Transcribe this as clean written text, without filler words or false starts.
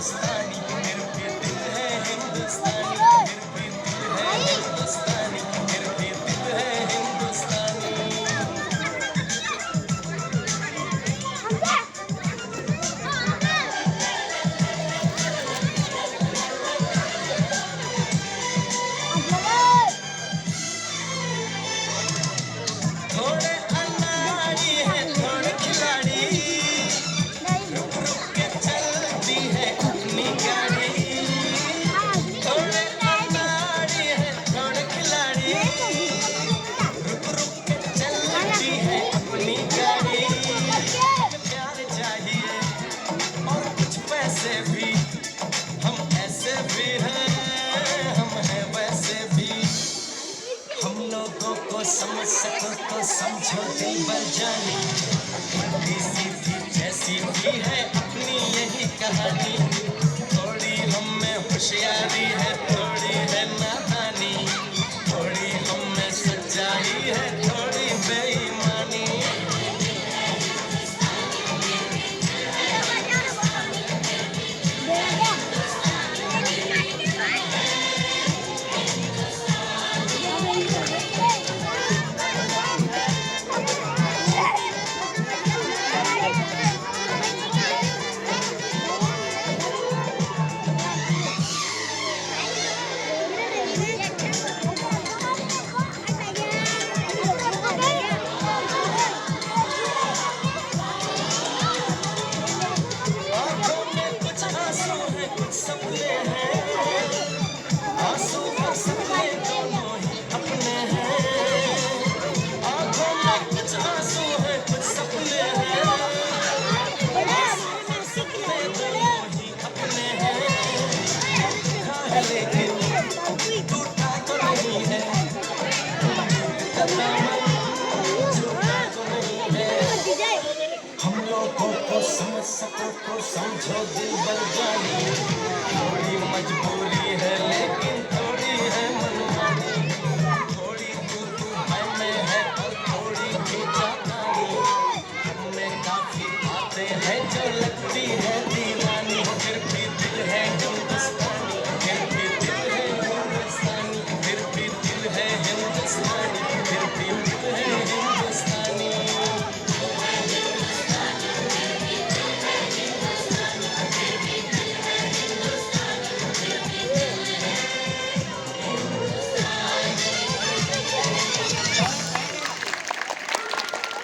हिंदुस्तानी फिर भी दिल है हिंदुस्तानी फिर भी दिल है हिंदुस्तानी फिर भी दिल है हिंदुस्तानी थोड़े अनाड़ी है थोड़े खिलाड़ी रुक रुक के चलती है अपनी गाड़ी थोड़े अनाड़ी है थोड़े खिलाड़ी रुक रुक के चलती है अपनी गाड़ी प्यार चाहिए और कुछ पैसे भी हम ऐसे भी हैं हम हैं वैसे भी हम लोगों को समझ सको तो समझो दिल भर जानी उल्टी सीधी जैसी भी है अपनी यही कहानी थोड़ी हम में होशियारी है थोड़ी है नादानी थोड़ी हम में सच्चाई है थोड़ी बेईमानी आंखों में कुछ आंसू है कुछ सपने हैं आंसू और सपने दोनों ही अपने हैं आंखों में कुछ आंसू है कुछ सपने हैं आंसू और सपने दोनों ही अपने हैं हाँ है लेकिन टूटा तो नहीं है का दामन झूठा तो नहीं है हम लोगों को समझ सको तो समझो दिल भर जानी थोड़ी मजबूरी है लेकिन